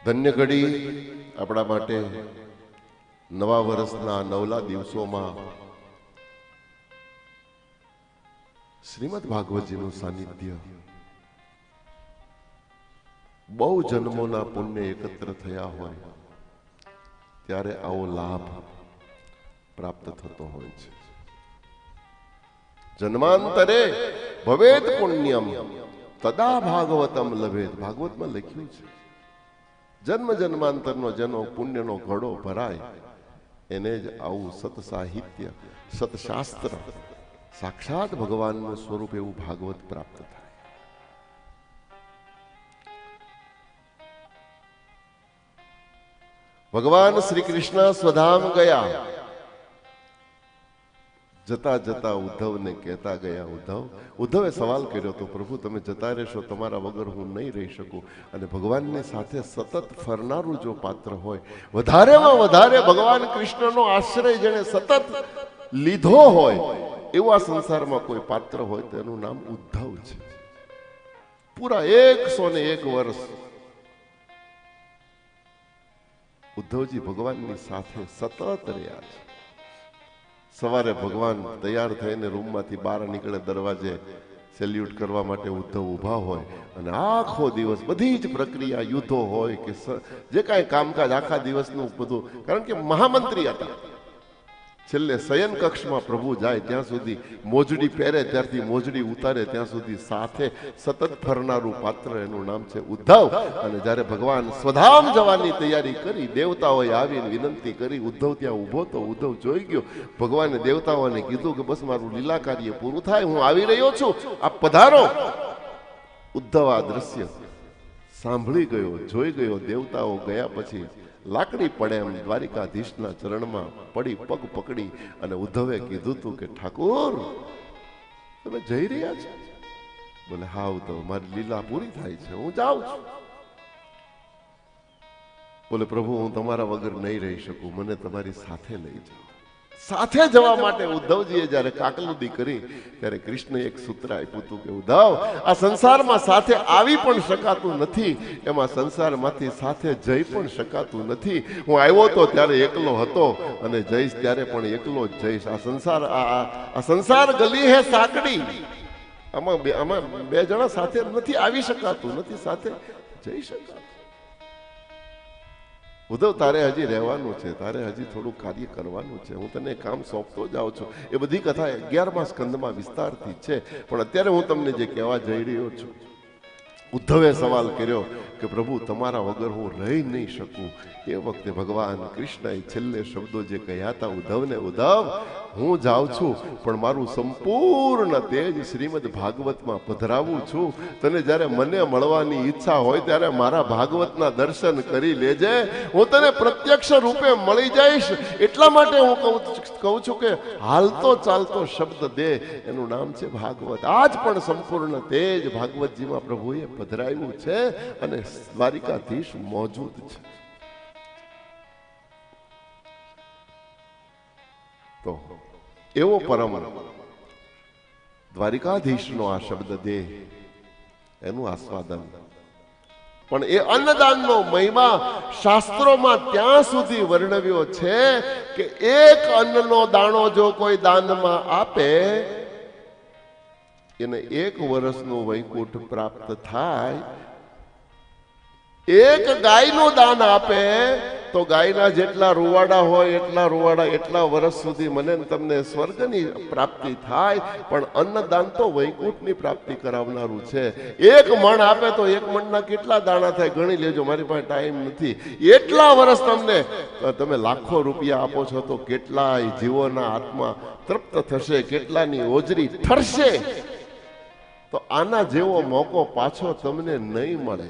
ધન્ય ઘડી આપણા માટે નવા વર્ષના નવલા દિવસોમાં શ્રીમદ ભાગવતજીનું સાનિધ્ય, બહુ જન્મોના પુણ્ય એકત્ર થયા હોય ત્યારે આવો લાભ પ્રાપ્ત થતો હોય છે. જન્માંતરે ભવેત પુણ્યમ તદા ભાગવતમ લભેત. ભાગવતમાં લખ્યું છે જન્મ જન્માંતરનો જેનો પુણ્યનો ઘડો ભરાય એને જ આવું સત સાહિત્ય, સતશાસ્ત્ર, સાક્ષાત ભગવાનનું સ્વરૂપ એવું ભાગવત પ્રાપ્ત થાય. ભગવાન શ્રી કૃષ્ણ સ્વધામ ગયા, જતા જતા ઉદ્ધવને કહેતા ગયા, ઉદ્ધવે સવાલ કર્યો તો પ્રભુ તમે જતા રહેશો, તમારા વગર હું નહીં રહી શકું. અને ભગવાનની સાથે સતત ફરનારું જો પાત્ર હોય, વધારેમાં વધારે ભગવાન કૃષ્ણનો આશ્રય જેને સતત લીધો હોય એવા સંસારમાં કોઈ પાત્ર હોય તો એનું નામ ઉદ્ધવ છે. પૂરા 101 વર્ષ ઉદ્ધવજી ભગવાનની સાથે સતત રહ્યા છે. સવારે ભગવાન તૈયાર થઈને રૂમમાંથી બહાર નીકળે, દરવાજે સેલ્યુટ કરવા માટે ઉદ્ધવ ઊભા હોય અને આખો દિવસ બધી જ પ્રક્રિયા, યુદ્ધો હોય કે જે કાંઈ કામકાજ આખા દિવસનું બધું, કારણ કે મહામંત્રી હતા. છેલ્લે શયન કક્ષમાં પ્રભુ જાય ત્યાં સુધી, મોજડી પહેરે ત્યારથી મોજડી ઉતારે ત્યાં સુધી સાથે સતત ફરનારું પાત્ર એનું નામ છે ઉદ્ધવ. અને જ્યારે ભગવાન સ્વધામ જવાની તૈયારી કરી, દેવતાઓએ આવીને વિનંતી કરી, ઉદ્ધવ ત્યાં ઊભો તો ઉદ્ધવ જોઈ ગયો. ભગવાને દેવતાઓને કીધું કે બસ મારું લીલા કાર્ય પૂરું થાય, હું આવી રહ્યો છું, આપ પધારો. ઉદ્ધવ આ દ્રશ્ય સાંભળી ગયો, જોઈ ગયો. દેવતાઓ ગયા પછી લાકડી પડે એમ દ્વારિકાધીશના ચરણમાં પડી, પગ પકડી અને ઉદ્ધવે કીધું તું કે ઠાકોર તમે જઈ રહ્યા છો? બોલે હા ઉદ્ધવ, મારી લીલા પૂરી થાય છે, હું જાઉં છું. બોલે પ્રભુ હું તમારા વગર નહીં રહી શકું, મને તમારી સાથે લઈ જાઓ. સાથે જવા માટે ઉદ્ધવજીએ જ્યારે કાકલુદી કરી ત્યારે કૃષ્ણ એક સૂત્ર આપ્યું હતું કે ઉદ્ધવ, આ સંસારમાં સાથે આવી પણ શકાતું નથી, એમાં સંસારમાંથી સાથે જઈ પણ શકાતું નથી. હું આવ્યો તો ત્યારે એકલો હતો અને જઈશ ત્યારે પણ એકલો જ જઈશ. આ સંસાર ગલી હે સાંકડી, આમાં બે જણા સાથે નથી આવી શકાતું, નથી સાથે જઈ શકાતું. ઉદ્ધવ તારે હજી રહેવાનું છે, તારે હજી થોડું કાર્ય કરવાનું છે, હું તને કામ સોંપતો જાઉં છું. એ બધી કથા 11મા સ્કંદમાં વિસ્તારથી છે, પણ અત્યારે હું તમને જે કહેવા જઈ રહ્યો છું, ઉદ્ધવે સવાલ કર્યો કે પ્રભુ તમારા વગર હું રહી નહીં શકું. એ વખતે ભગવાન કૃષ્ણએ છેલ્લે શબ્દો જે કહ્યા હતા ઉદ્ધવને, ઉદ્ધવ હું જાઉં છું પણ મારું સંપૂર્ણ તેજ શ્રીમદ ભાગવતમાં પધરાવું છું. તને જ્યારે મને મળવાની ઈચ્છા હોય ત્યારે મારા ભાગવતના દર્શન કરી લેજે, હું તને પ્રત્યક્ષ રૂપે મળી જઈશ. એટલા માટે હું કહું છું કે હાલતો ચાલતો શબ્દ દે, એનું નામ છે ભાગવત. આજ પણ સંપૂર્ણ તેજ ભાગવતજીમાં પ્રભુએ પધરાવ્યું છે અને દ્વારિકાધીશ મોજૂદ છે. તો એવો પરમ દ્વારિકાધીશનો આ શબ્દ દે, એનું આસ્વાદન. પણ એ અન્નદાનનો મહિમા શાસ્ત્રોમાં ત્યાં સુધી વર્ણવ્યો છે કે એક અન્નનો દાણો જો કોઈ દાનમાં આપે એને 1 વર્ષનું વૈકુંઠ પ્રાપ્ત થાય. એક ગાયનું દાન આપે તો ગાયના જેટલા રૂવાડા હોય એટલા રૂવાડા, એટલા વર્ષ સુધી મને તમને સ્વર્ગની પ્રાપ્તિ થાય. પણ અન્નદાન તો વૈકુંઠની પ્રાપ્તિ કરાવનારું છે. 1 મણ આપે તો 1 મણના કેટલા દાણા થાય ગણી લેજો, મારી પાસે ટાઈમ નથી. એટલા વર્ષ તમને, તમે લાખો રૂપિયા આપો છો તો કેટલાય જીવોના આત્મા તૃપ્ત થશે, કેટલાની ઓજરી ઠરશે. તો આના જેવો મોકો પાછો તમને નહીં મળે.